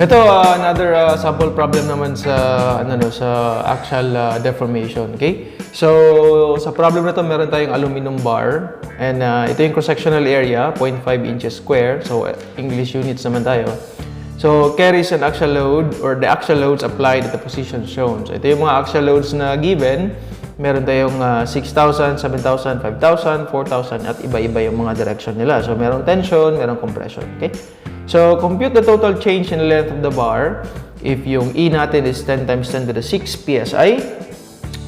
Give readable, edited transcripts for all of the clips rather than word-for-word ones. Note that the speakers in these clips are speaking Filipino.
Ito, another sample problem naman sa sa axial deformation, okay? So, sa problem na to, meron tayong aluminum bar and ito yung cross-sectional area, 0.5 inches square. So, English units naman tayo. So, carries an axial load or the axial loads applied at the position shown. So, ito yung mga axial loads na given. Meron tayong 6,000, 7,000, 5,000, 4,000 at iba-iba yung mga direction nila. So, merong tension, merong compression, okay? So, compute the total change in length of the bar if yung E natin is 10 times 10 to the 6 PSI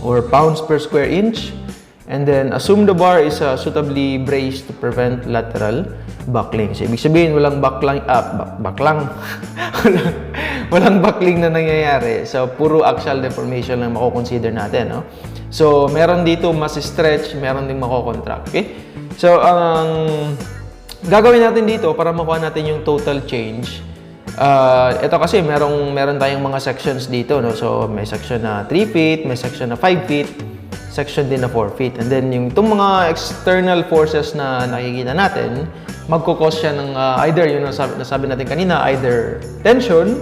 or pounds per square inch. And then, assume the bar is suitably braced to prevent lateral buckling. So, ibig sabihin, walang walang buckling na nangyayari. So, puro axial deformation lang mako-consider natin, no? So, meron dito mas stretch, meron ding mako-contract, okay? So, gagawin natin dito para makuha natin yung total change. Ito kasi meron tayong mga sections dito, no? So, may section na 3 feet, may section na 5 feet, section din na 4 feet. And then, itong mga external forces na nakikita natin, magkukos siya ng either, yung nasabi natin kanina, either tension,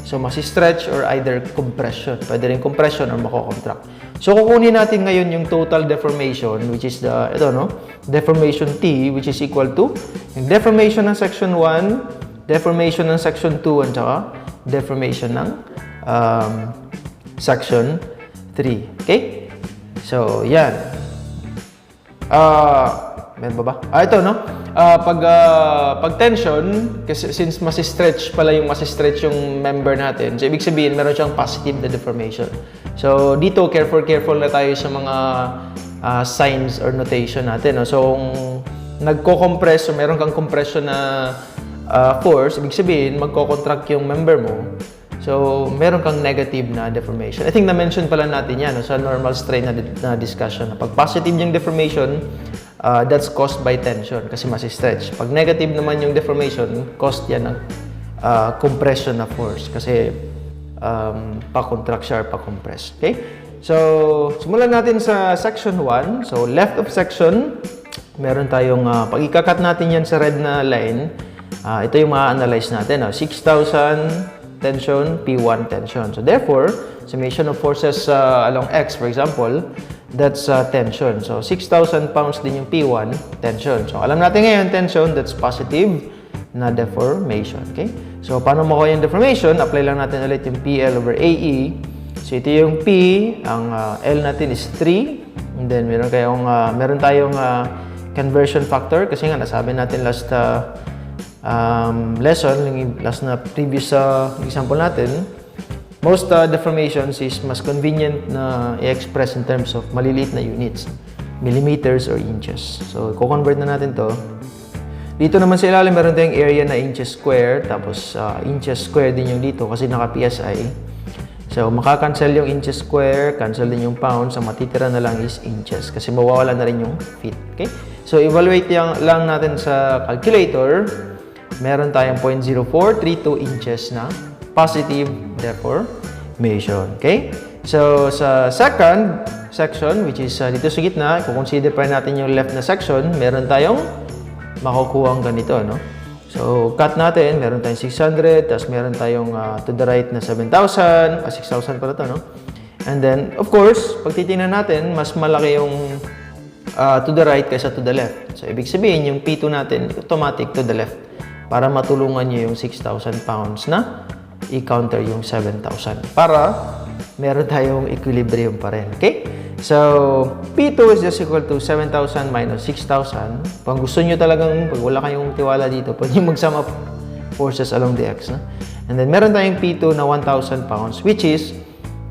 so masi-stretch, or either compression. Pwede rin compression or mako-contract. So, kukunin natin ngayon yung total deformation, which is deformation T, which is equal to yung deformation ng section 1, deformation ng section 2, at saka deformation ng section 3. Okay? So, yan. Meron ba ba? Ito, no? Pag tension, kasi since masi-stretch yung member natin, so ibig sabihin, meron siyang positive na deformation. So, dito, careful na tayo sa mga signs or notation natin, no? So, kung nagko-compress, so meron kang compression na force, ibig sabihin, magko-contract yung member mo. So, meron kang negative na deformation. I think na-mention pala natin yan, no, sa normal strain na discussion. Pag positive yung deformation, that's caused by tension kasi masi-stretch. Pag negative naman yung deformation, caused yan ng compression na force kasi pa-contract siya or pa-compress. Okay? So, simulan natin sa section 1. So, left of section, meron tayong, pag ikakat natin yan sa red na line, ito yung ma-analyze natin. 6,000 tension, P1 tension. So, therefore, summation of forces along X, for example, that's tension. So, 6,000 pounds din yung P1 tension. So, alam natin ngayon, tension, that's positive na deformation. Okay? So, paano makuha yung deformation? Apply lang natin ulit yung PL over AE. So, ito yung P, ang L natin is 3. And then, meron tayong conversion factor kasi nga, nasabi natin last lesson, yung last na previous example natin, most deformations is mas convenient na i-express in terms of maliliit na units, millimeters or inches. So, i-convert na natin to. Dito naman sa ilalim, meron tayong area na inches square, tapos inches square din yung dito kasi naka-PSI. So, makakancel yung inches square, cancel din yung pounds, ang matitira na lang is inches kasi mawawala na rin yung feet. Okay? So, evaluate lang natin sa calculator. Meron tayong 0.0432 inches na positive deformation. Okay? So, sa second section, which is dito sa gitna, kung consider pa natin yung left na section, meron tayong makukuha ang ganito, no? So, cut natin, meron tayong 600, tapos meron tayong to the right na 7,000, 6,000 pala to, no? And then, of course, pag titingnan natin, mas malaki yung to the right kaysa to the left. So, ibig sabihin, yung P2 natin, automatic to the left para matulungan nyo yung 6,000 pounds na i-counter yung 7,000 para meron tayong equilibrium pa rin. Okay? So, P2 is just equal to 7,000 minus 6,000. Kung gusto nyo talagang, pag wala kayong tiwala dito, pwede nyo mag-sum up forces along the X. No? And then, meron tayong P2 na 1,000 pounds, which is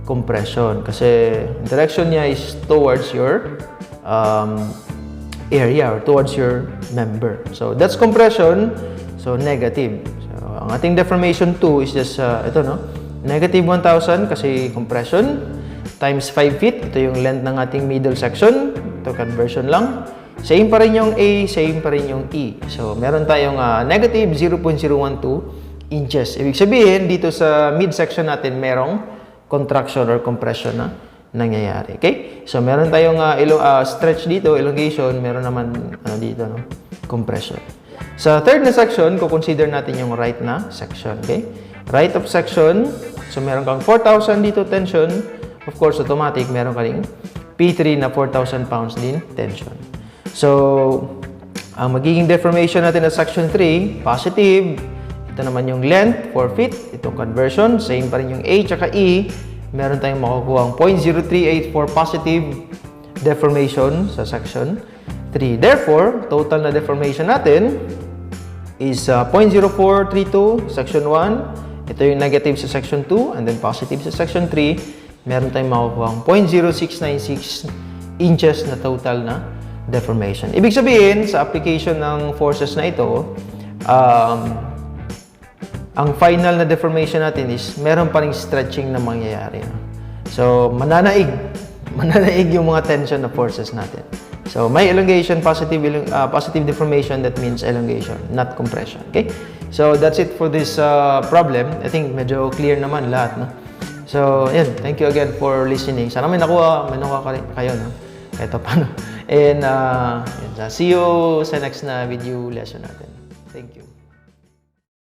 compression. Kasi, direction niya is towards your area or towards your member. So, that's compression. So, negative. So, ang ating deformation 2 is just, ito, no? Negative 1,000 kasi compression times 5 feet. Ito yung length ng ating middle section. Ito, conversion lang. Same pa rin yung A, same pa rin yung E. So, meron tayong negative 0.012 inches. Ibig sabihin, dito sa midsection natin, merong contraction or compression na nangyayari. Okay? So, meron tayong stretch dito, elongation. Meron naman dito, no? Compression. Sa third na section, consider natin yung right na section. Okay? right of section. So, meron kang 4,000 dito tension. Of course, automatic, meron ka ring P3 na 4,000 pounds din tension. So, ang magiging deformation natin sa section 3, positive. Ito naman yung length, 4 feet. Itong conversion, same pa rin yung A tsaka E. Meron tayong makukuha ang 0.038 for positive deformation sa section 3. Therefore, total na deformation natin is 0.0432 section 1. Ito yung negative sa section 2 and then positive sa section 3. Meron tayong makukuha ang 0.0696 inches na total na deformation. Ibig sabihin, sa application ng forces na ito, ang final na deformation natin is meron pa ring stretching na mangyayari. So, mananaig yung mga tension na forces natin. So, may elongation, positive deformation, that means elongation, not compression. Okay? So, that's it for this problem. I think medyo clear naman lahat, no? So, yan. Thank you again for listening. Sana may nakuha kayo, no? Ito paano. And, see you sa next na video lesson natin. Thank you.